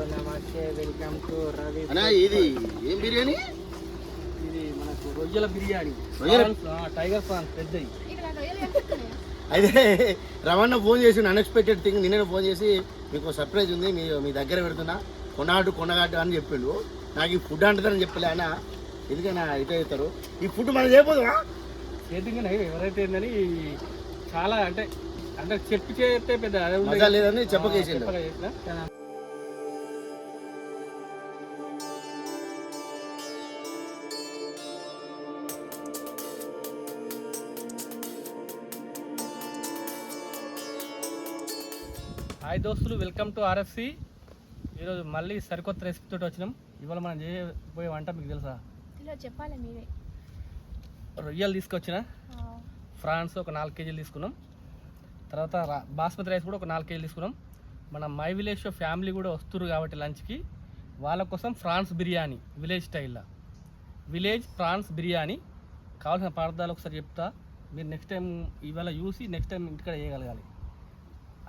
నమస్తే, welcome to Ravi. అన్నా ఇది ఏం బిర్యానీ? ఇది మనకు రొయ్యల బిర్యానీ, టైగర్ ప్రాన్స్ పెద్దవి. అయితే రమణ ఫోన్ చేసి అన్ఎక్స్పెక్టెడ్ థింగ్ నిన్న ఫోన్ చేసి మీకు సర్ప్రైజ్ ఉంది, మీ దగ్గర పెడుతున్నా, కొనగాడు అని చెప్పిండు. నాకు ఈ ఫుడ్ అంటుందని చెప్పలే ఆయన, ఎందుకైనా ఇటే అవుతారు. ఈ ఫుడ్ మనం చేయబోదుమా? చేతిగా ఎవరైతే ఏందని చాలా అంటే అంటే చెప్పి చేస్తే పెద్ద మజా లేదని చెప్పకేసిండు. హాయ్ దోస్తులు, వెల్కమ్ టు ఆర్ఎఫ్సి. ఈరోజు మళ్ళీ సరికొత్త రెసిపీ తోటి వచ్చినాం. ఇవాళ మనం చేయబోయే వంట మీకు తెలుసా? చెప్పాలి మీరే. రొయ్యలు తీసుకొచ్చిన ఫ్రాన్స్ ఒక 4 కేజీలు తీసుకున్నాం. తర్వాత బాస్మతి రైస్ కూడా ఒక 4 కేజీలు తీసుకున్నాం. మన మై విలేజ్ షో ఫ్యామిలీ కూడా వస్తున్నారు కాబట్టి లంచ్కి వాళ్ళ కోసం ఫ్రాన్స్ బిర్యానీ విలేజ్ స్టైల్లో, విలేజ్ ఫ్రాన్స్ బిర్యానీ. కావాల్సిన పదార్థాలు ఒకసారి చెప్తా, మీరు నెక్స్ట్ టైం ఇవాళ చూసి నెక్స్ట్ టైం ఇంటికాడ చేయగలగాలి,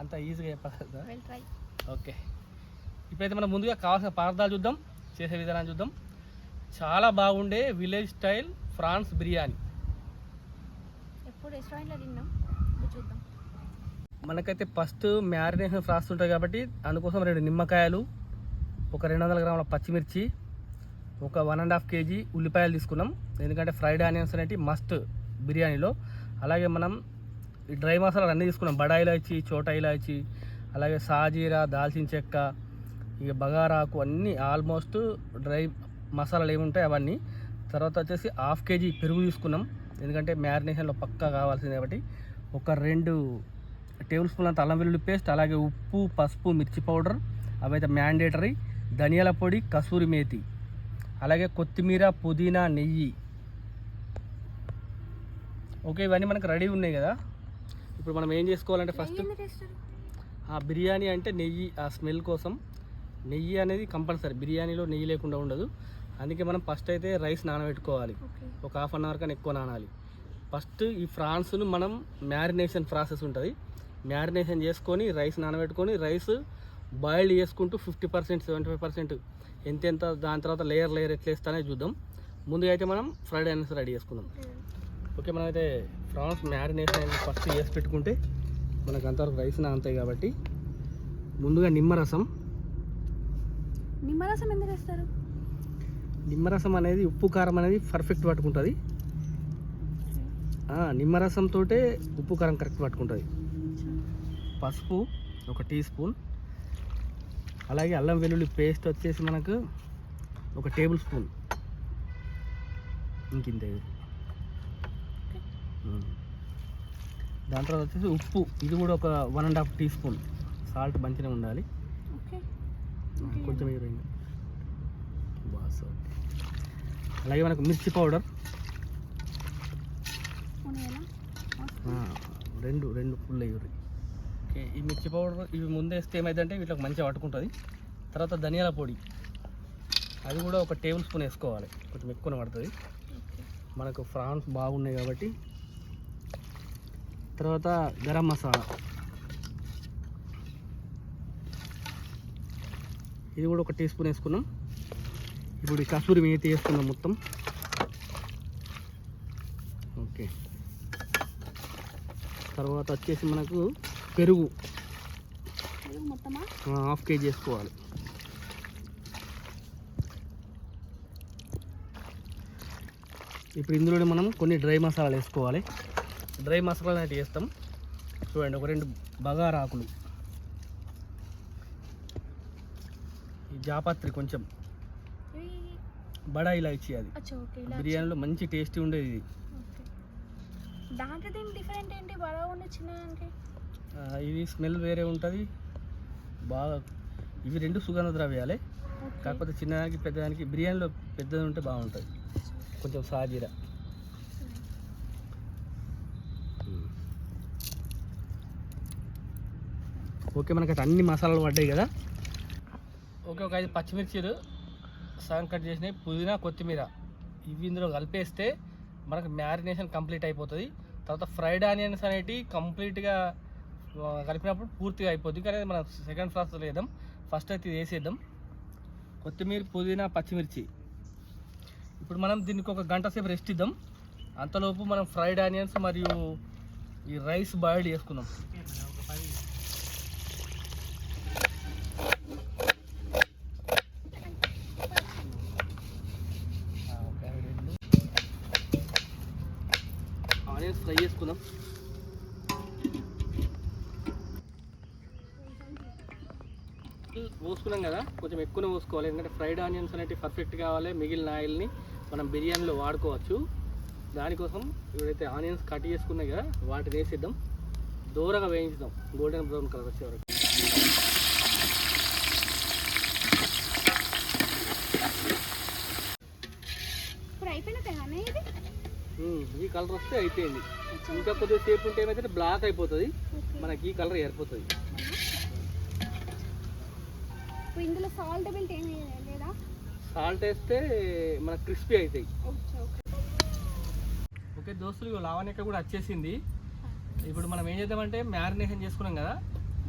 అంత ఈజీగా చెప్పగలుగుతా. ఓకే, ఇప్పుడైతే మనం ముందుగా కావాల్సిన పదార్థాలు చూద్దాం, చేసే విధానం చూద్దాం. చాలా బాగుండే విలేజ్ స్టైల్ ఫ్రాన్స్ బిర్యానీ. ఎప్పుడు రెస్టారెంట్లో తిన్నాం, చూద్దాం. మనకైతే ఫస్ట్ మ్యారినేషన్ ఫ్రాన్స్ ఉంటుంది కాబట్టి అందుకోసం 2 నిమ్మకాయలు, ఒక 200 గ్రాముల పచ్చిమిర్చి, ఒక 1.5 కేజీ ఉల్లిపాయలు తీసుకున్నాం. ఎందుకంటే ఫ్రైడ్ ఆనియన్స్ అనేవి మస్ట్ బిర్యానీలో. అలాగే మనం ఈ డ్రై మసాలాలు అన్నీ తీసుకున్నాం. బడా ఇలాచి, చోటా ఇలాచి, అలాగే సాజీరా, దాల్చిన చెక్క, ఇక బగారాకు, అన్నీ ఆల్మోస్ట్ డ్రై మసాలాలు ఏముంటాయి అవన్నీ. తర్వాత వచ్చేసి 1/2 కేజీ పెరుగు తీసుకున్నాం, ఎందుకంటే మ్యారినేషన్లో పక్కా కావాల్సింది కాబట్టి. ఒక 2 టేబుల్ స్పూన్ అంత అల్లం వెల్లుల్లి పేస్ట్, అలాగే ఉప్పు, పసుపు, మిర్చి పౌడర్ అవైతే మ్యాండేటరీ, ధనియాల పొడి, కసూరి మేతి, అలాగే కొత్తిమీర, పుదీనా, నెయ్యి. ఓకే, ఇవన్నీ మనకు రెడీ ఉన్నాయి కదా. ఇప్పుడు మనం ఏం చేసుకోవాలంటే ఫస్ట్ ఆ బిర్యానీ అంటే నెయ్యి, ఆ స్మెల్ కోసం నెయ్యి అనేది కంపల్సరీ, బిర్యానీలో నెయ్యి లేకుండా ఉండదు. అందుకే మనం ఫస్ట్ అయితే రైస్ నానబెట్టుకోవాలి, ఒక 1/2 అవర్ కన్నా ఎక్కువ నానాలి. ఫస్ట్ ఈ ఫ్రాన్స్ను మనం మ్యారినేషన్ ప్రాసెస్ ఉంటుంది, మ్యారినేషన్ చేసుకొని రైస్ నానబెట్టుకొని రైస్ బాయిల్డ్ చేసుకుంటూ 50%, 75% ఎంతెంత, దాని తర్వాత లేయర్ ఎట్లా వేస్తానే చూద్దాం. ముందుగా అయితే మనం ఫ్రైడ్ ఆనియన్స్ రెడీ చేసుకుందాం. ఓకే, మనమైతే ఫ్రాన్స్ మ్యారినేషన్ ఫస్ట్ చేసి పెట్టుకుంటే మనకు అంతవరకు రైస్ నానుతాయి కాబట్టి ముందుగా నిమ్మరసం ఎందుకు వేస్తారు? నిమ్మరసం అనేది ఉప్పు కారం అనేది పర్ఫెక్ట్ పట్టుకుంటుంది. నిమ్మరసంతో ఉప్పు కారం కరెక్ట్ పట్టుకుంటుంది. పసుపు ఒక టీ స్పూన్, అలాగే అల్లం వెల్లుల్లి పేస్ట్ వచ్చేసి మనకు ఒక టేబుల్ స్పూన్, ఇంకింత. దాని తర్వాత వచ్చేసి ఉప్పు, ఇది కూడా ఒక 1.5 టీ స్పూన్. సాల్ట్ మంచిగా ఉండాలి, కొంచెం వేయండి బాస్. అలాగే మనకు మిర్చి పౌడర్ 2 ఫుల్ అయ్యి. ఓకే, ఈ మిర్చి పౌడర్ ఇవి ముందే వేస్తే ఏమైందంటే వీటికి మంచిగా పట్టుకుంటుంది. తర్వాత ధనియాల పొడి, అది కూడా ఒక టేబుల్ స్పూన్ వేసుకోవాలి, కొంచెం ఎక్కువ పడుతుంది, మనకు ఫ్రాన్స్ బాగున్నాయి కాబట్టి. తర్వాత గరం మసాలా, ఇది కూడా ఒక టీ స్పూన్ వేసుకున్నాం. ఇప్పుడు కసూరి మేతి వేసుకున్నాం మొత్తం. ఓకే, తర్వాత వచ్చేసి మనకు పెరుగు 1/2 కేజీ వేసుకోవాలి. ఇప్పుడు ఇందులోనే మనం కొన్ని డ్రై మసాలాలు వేసుకోవాలి. డ్రై మసాలాలు అనేవి వేస్తాం చూడండి. ఒక 2 బగారాకులు, ఈ జాపత్రి, కొంచెం బడా ఇలాచి, అది బిర్యానీలో మంచి టేస్టీ ఉండేది ఇది. ఇది స్మెల్ వేరే ఉంటుంది బాగా. ఇవి 2 సుగంధ ద్రవ్యాలే, కాకపోతే చిన్నదానికి పెద్దదానికి బిర్యానీలో పెద్దది ఉంటే బాగుంటుంది. కొంచెం సాజీరా. ఓకే, మనకైతే అన్ని మసాలాలు పడ్డాయి కదా. ఓకే, ఒక 5 పచ్చిమిర్చీలు సగం కట్ చేసినాయి, పుదీనా, కొత్తిమీర, ఇవి ఇందులో కలిపేస్తే మనకు మ్యారినేషన్ కంప్లీట్ అయిపోతుంది. తర్వాత ఫ్రైడ్ ఆనియన్స్ అనేవి కంప్లీట్గా కలిపినప్పుడు పూర్తిగా అయిపోద్ది. కానీ మనం సెకండ్ ప్రాసెస్ వేద్దాం, ఫస్ట్ అయితే ఇది వేసేద్దాం. కొత్తిమీర, పుదీనా, పచ్చిమిర్చి. ఇప్పుడు మనం దీనికి ఒక గంట సేపు రెస్ట్ ఇద్దాం. అంతలోపు మనం ఫ్రైడ్ ఆనియన్స్ మరియు ఈ రైస్ బాయిల్డ్ చేసుకుందాం. ఆనియన్స్ ఫ్రై చేసుకుందాం. పోసుకున్నాం కదా, కొంచెం ఎక్కువనే పోసుకోవాలి. ఎందుకంటే ఫ్రైడ్ ఆనియన్స్ అనేవి పర్ఫెక్ట్ కావాలి. మిగిలిన ఆయిల్ని మనం బిర్యానీలో వాడుకోవచ్చు. దానికోసం ఇప్పుడైతే ఆనియన్స్ కట్ చేసుకున్నాయి కదా, వాటిని వేసిద్దాం. దూరంగా వేయించుదాం, గోల్డెన్ బ్రౌన్ కలర్ వచ్చే వరకు. ఇప్పుడు అయిపోయినట్టేనా ఇది? ఈ కలర్ వస్తే అయిపోయింది. ఇంకా కొద్దిగా సేపు ఉంటే ఏమైతే బ్లాక్ అయిపోతుంది, మనకి ఈ కలర్ ఏర్పోతుంది. ఇప్పుడు ఇందులో సాల్ట్ బిల్ట్ ఏమి లేదా? సాల్ట్ వేస్తే మనకు క్రిస్పీ అవుతాయి. ఓకే దోస్తులు, లావణ్యక కూడా వచ్చేసింది. ఇప్పుడు మనం ఏం చేద్దామంటే మ్యారినేషన్ చేసుకున్నాం కదా,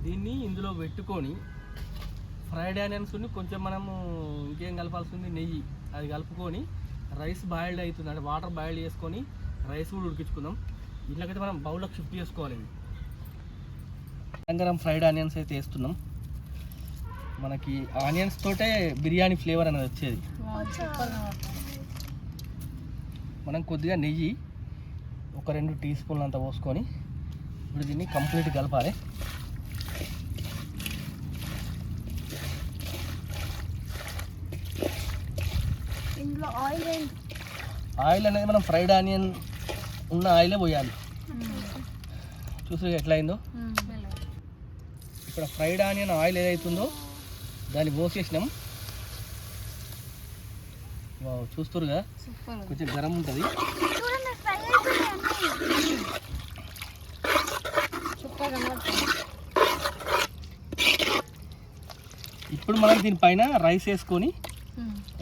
దీన్ని ఇందులో పెట్టుకొని ఫ్రైడ్ ఆనియన్స్ కొంచెం మనము ఇంకేం కలపాల్సింది, నెయ్యి, అది కలుపుకొని రైస్ బాయిల్డ్ అవుతుంది అంటే వాటర్ బాయిల్డ్ చేసుకొని రైస్ కూడా ఉడికించుకుందాం. ఇట్లకైతే మనం బౌల్లోకి షిఫ్ట్ చేసుకోవాలి. ఇది గరం ఫ్రైడ్ ఆనియన్స్ అయితే వేస్తున్నాం. మనకి ఆనియన్స్ తోటే బిర్యానీ ఫ్లేవర్ అనేది వచ్చేది. మనం కొద్దిగా నెయ్యి ఒక 2 టీ స్పూన్లు అంతా పోసుకొని ఇప్పుడు దీన్ని కంప్లీట్ కలపాలి. ఇందులో ఆయిల్ అనేది మనం ఫ్రైడ్ ఆనియన్ ఉన్న ఆయిలే పోయాలి. చూసి ఎట్లా అయిందో. ఇక్కడ ఫ్రైడ్ ఆనియన్ ఆయిల్ ఏదైతుందో దాన్ని పోసేసినాం. చూస్తారు కదా, కొంచెం గరం ఉంటుంది. ఇప్పుడు మనం దీనిపైన రైస్ వేసుకొని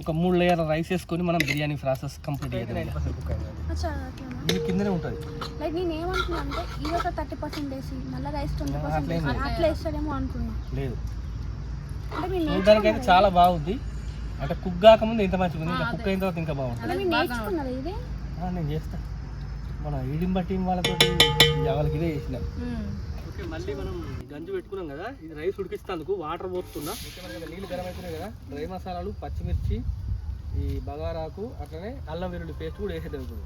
ఒక 3 లేయర్ రైస్ వేసుకొని మనం బిర్యానీ ప్రాసెస్ కంప్లీట్ చేయాలి. ఇది కిందనే ఉంటుంది. లైక్ నేను ఏమంటున్నా అంటే ఇది ఒక 30% వేసి మళ్ళీ రైస్ 20% అట్లా వేస్తాడేమో అనుకున్నా. లేదు, అంటే మీరు చూడడానికి అయితే చాలా బాగుంది. అంటే కుక్ కాకముందు ఇంత మంచిగా ఉంది, ఇంకా కుక్ అయిన తర్వాత ఇంకా బాగుంటుంది. నేర్చుకున్నది ఇది? నేను చేస్తా. మన ఈడింబ టీం వాళ్ళతో వాళ్ళకి ఇదే చేసినాం. ఓకే, మళ్ళీ మనం గంజు పెట్టుకున్నాం కదా, ఇది రైస్ ఉడికిస్తాందుకు వాటర్ పోతున్నా. ఓకే, మనకి నీళ్ళు గరం అవుతున్నాయి కదా, డ్రై మసాలాలు, పచ్చిమిర్చి, ఈ బగారాకు, అట్లనే అల్లం వెల్లుల్లి పేస్ట్ కూడా వేసేద్దాం. ఇప్పుడు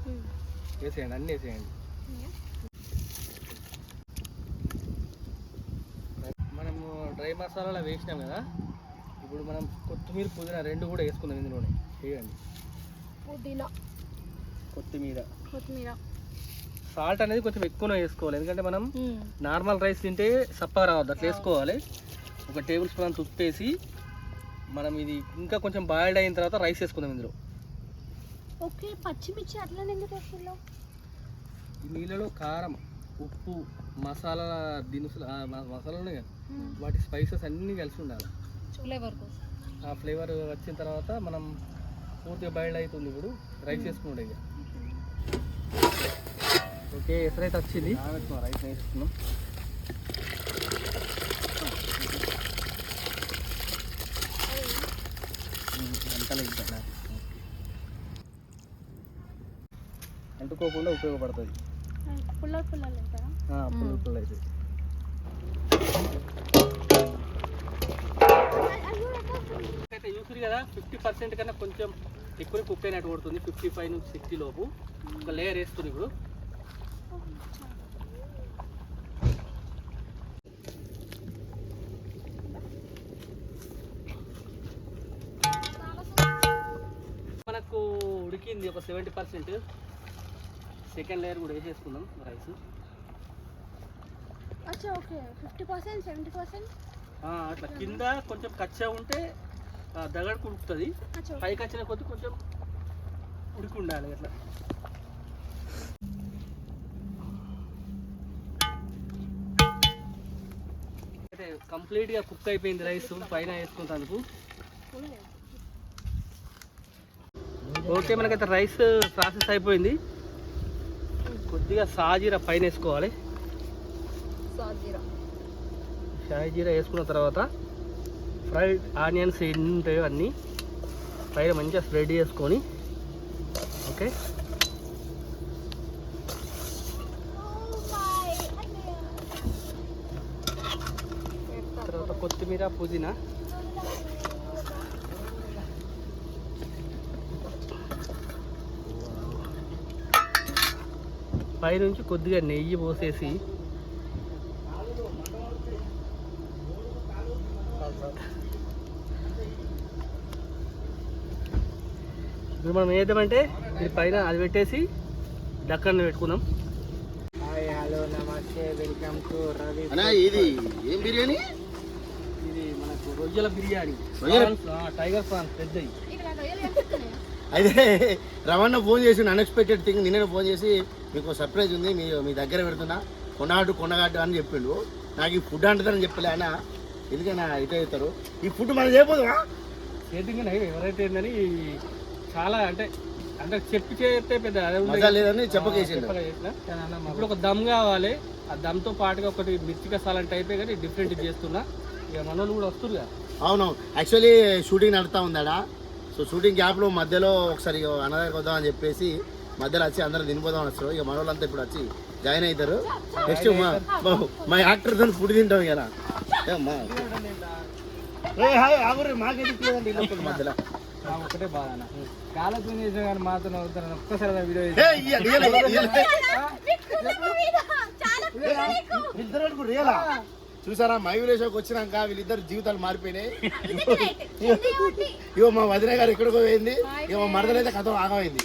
వేసేయండి, అన్నీ వేసేయండి. మనము డ్రై మసాలాలు వేసినాం కదా, ఇప్పుడు మనం కొత్తిమీర, పుదీనా 2 కూడా వేసుకుందాం. ఇందులోనే వేయండి. కొత్తిమీర, సాల్ట్ అనేది కొంచెం ఎక్కువనే వేసుకోవాలి. ఎందుకంటే మనం నార్మల్ రైస్ తింటే సప్పగా రావద్దు, అట్లా వేసుకోవాలి. ఒక టేబుల్ స్పూన్ అంత ఉప్పు వేసి మనం ఇది ఇంకా కొంచెం బాయిల్డ్ అయిన తర్వాత రైస్ వేసుకుందాం ఇందులో. ఓకే, పచ్చిమిర్చి అట్లనే ఎందుకు వేస్తున్నావు? ఈ నీళ్ళలో కారం, ఉప్పు, మసాలా దినుసులు, మసాలాలు ఉన్నాయి కదా, వాటి స్పైసెస్ అన్నీ కలిసి ఉండాలి. ఆ ఫ్లేవర్ వచ్చిన తర్వాత మనం పూర్తిగా బాయిల్డ్ అవుతుంది. ఇప్పుడు రైస్ వేసుకున్నాడు ఇక. ఓకే, ఎసరైతే వచ్చింది, రైస్ వేసుకున్నాం. అంటుకోకుండా ఉపయోగపడుతుంది. పుల్లలు పుల్ల అయితే అయితే యూసులు కదా 50% కన్నా కొంచెం ఎక్కువ కుక్ అయినట్టు కొడుతుంది. 55 నుంచి 60 లోపు ఒక లేయర్ వేస్తుంది. ఇప్పుడు మనకు ఉడికింది ఒక 70%. సెకండ్ లేయర్ కూడా వేసేసుకుందాం రైస్. ఓకే, 50%, 70%. అట్లా కింద కొంచెం కచ్చా ఉంటే దగడకు ఉడుకుతుంది, పైకి వచ్చిన కొద్ది కొంచెం ఉడికి ఉండాలి. అట్లా అయితే కంప్లీట్గా కుక్ అయిపోయింది రైస్. పైన వేసుకుంటాను. ఓకే, మనకైతే రైస్ ప్రాసెస్ అయిపోయింది. కొద్దిగా సాజీరా పైన వేసుకోవాలి. షాయి జీరా వేసుకున్న తర్వాత ఫ్రైడ్ ఆనియన్స్ ఎన్ని ఉంటాయో అన్నీ పైన మంచిగా స్ప్రెడ్ చేసుకొని ఓకే. తర్వాత కొత్తిమీర పుదీనా పైనుంచి కొద్దిగా నెయ్యి పోసేసి ఇప్పుడు మనం ఏం చేద్దామంటే ఇది పైన అది పెట్టేసి డక్కర్ని పెట్టుకుందాం. హాయ్ హలో నమస్తే వెల్కమ్ టు రవి. అన్నా ఇది ఏం బిర్యానీ? ఇది మనకు రొయ్యల బిర్యానీ, టైగర్ ప్రాన్స్ పెద్దవి. అయితే రమణ ఫోన్ చేసి అన్ఎక్స్పెక్టెడ్ థింగ్ నిన్న ఫోన్ చేసి మీకు సర్ప్రైజ్ ఉంది, మీ దగ్గర పెడుతున్నా, కొనగాటు అని చెప్పిండు. నాకు ఈ ఫుడ్ అంటుందని చెప్పలే అన్న, ఎందుకైనా ఇటే అవుతారు ఈ ఫుడ్ మనం చేయబోదువా? చేతిగా ఎవరైతే ఏందని చాలా అంటే అంటే చెప్పి చేస్తే పెద్ద మజా లేదని చెప్పకేసిండు. ఇప్పుడు ఒక దమ్ కావాలి, ఆ దమ్తో పాటుగా ఒకటి మిర్చి కసాలంటే అయిపోయి కానీ డిఫరెంట్ చేస్తున్నా. ఇక మనోళ్ళు కూడా వస్తున్నారు కదా. అవునవును, యాక్చువల్లీ షూటింగ్ నడుస్తూ ఉందాడా. సో షూటింగ్ గ్యాప్లో మధ్యలో ఒకసారి అన్నదానికి వద్దామని చెప్పేసి మధ్యలో వచ్చి అందరూ తినిపోదామని వస్తారు. ఇక మనోళ్ళంతా ఇప్పుడు వచ్చి జాయిన్ అవుతారు. నెక్స్ట్ మా యాక్టర్తో ఫుడ్ తింటాం కదా. మాకెందుకు మధ్యలో ఒకటే బాధ కాలతో చేసిన కానీ మాత్రం అవుతాను ఒక్కసారి వీడియో రియలా చూసారా? మై విలేజ్కి వచ్చినాక వీళ్ళిద్దరు జీవితాలు మారిపోయినాయి. ఇవో మా వదిన గారు ఎక్కడికో పోయింది, ఇవో మరదలైతే కథ ఆగమైంది.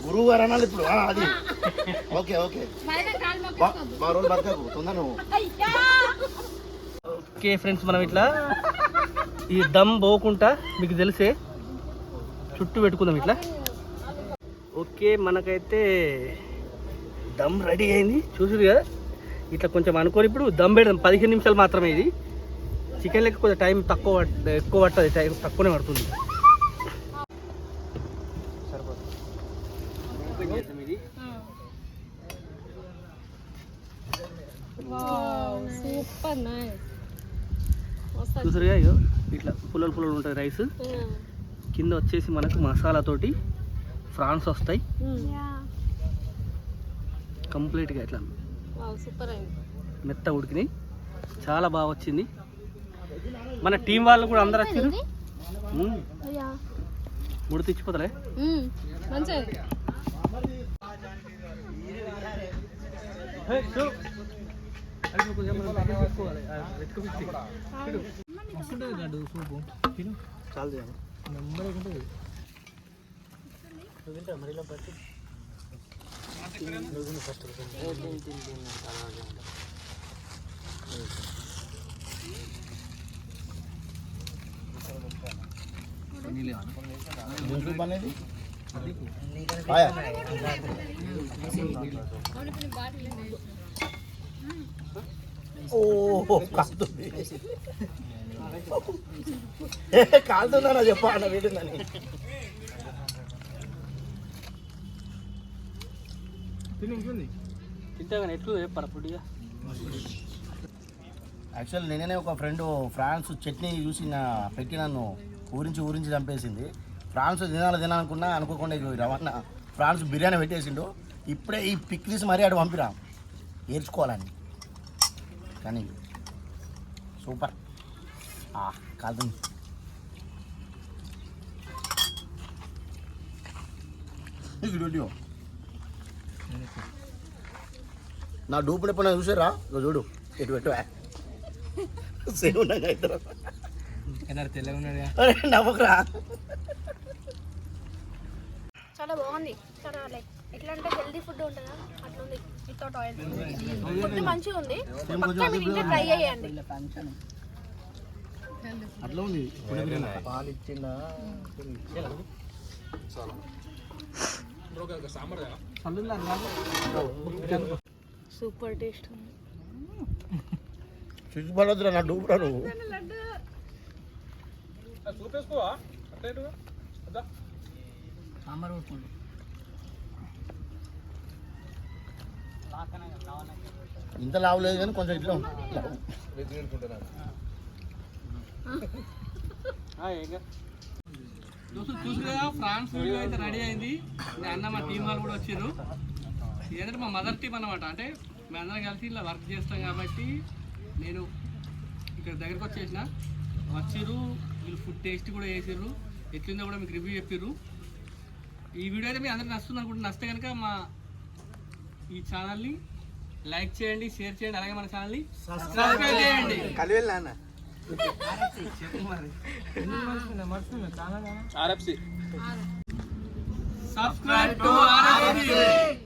గురువు గారు అనాలి ఇప్పుడు అది. ఓకే ఓకే మా రోజు బతకకు తొందర నువ్వు. ఓకే ఫ్రెండ్స్, మనం ఇట్లా ఈ దమ్ పోకుండా మీకు తెలిసే చుట్టూ పెట్టుకుందాం ఇట్లా. ఓకే, మనకైతే దమ్ రెడీ అయింది చూసారు కదా. ఇట్లా కొంచెం అనుకోని ఇప్పుడు దమ్ పెడదాం. 15 నిమిషాలు మాత్రమే. ఇది చికెన్ లెక్క కొంచెం టైం ఎక్కువ పడుతుంది, టైం తక్కువనే పడుతుంది. ఇది సూపర్ నైస్. చూసారుగా, ఇగో ఇట్లా పుల్లలు ఉంటుంది రైస్. కింద వచ్చేసి మనకు మసాలాతోటి ఫ్రాన్స్ వస్తాయి కంప్లీట్గా. ఇట్లా మెత్త ఉడికినాయి, చాలా బాగా వచ్చింది. మన టీం వాళ్ళు కూడా అందరు వచ్చారు. ముడి తెచ్చిపోతారే కాలుతుందా చెప్పా అన్న వేడిందని. యాక్చువల్ నేనే ఒక ఫ్రెండ్ ఫ్రాన్స్ చట్నీ చూసి పెట్టి నన్ను ఊరించి చంపేసింది. ఫ్రాన్స్ తినాలనుకున్నా అనుకోకుండా రవాణా ఫ్రాన్స్ బిర్యానీ పెట్టేసిండు. ఇప్పుడే ఈ పిక్ తీసి మరీ అటు పంపిరా ఏర్చుకోవాలని. కానీ సూపర్ కాదు. వీడియో నా డూపుడు ఎప్పుడు చూసారా? చూడు ఎటు పెట్టు సేమ్ ఉండగా ఇద్దరు నవ్వకరా. చాలా బాగుంది. చాలా లైక్ ఎట్లా అంటే హెల్దీ ఫుడ్ ఉంటుందా అట్లా ఉంది. వితౌట్ ఆయిల్ ఫుడ్ మంచిగా ఉంది. పక్కా మీరు ఇంట్లో ట్రై చేయండి. అట్లా ఉంది. పాలు ఇచ్చిన సూపర్ టేస్ట్ ఉంది. చూసిపడద్దురా నా డూపురా నువ్వు. ఇంత లావు లేదు కానీ కొంచెం ఇట్లా ఉంది. చూసి కదా ఫ్రాన్స్ వీడియో అయితే రెడీ అయింది. నేను అన్న మా టీం వాళ్ళు కూడా వచ్చారు. ఏంటంటే మా మదర్ టీం అనమాట. అంటే మేమందరం కలిసి ఇలా వర్క్ చేస్తాం కాబట్టి నేను ఇక్కడ దగ్గరకు వచ్చేసిన వచ్చిర్రు. వీళ్ళు ఫుడ్ టేస్ట్ కూడా చేసిర్రు. ఎట్లుందో కూడా మీకు రివ్యూ చెప్పిర్రు. ఈ వీడియో అయితే మీ అందరికి నచ్చుతుంది అనుకుంటున్నా. నచ్చితే కనుక మా ఈ ఛానల్ని లైక్ చేయండి, షేర్ చేయండి, అలాగే మన ఛానల్ని సబ్స్క్రైబ్ చేయండి. RFC Subscribe to RFC.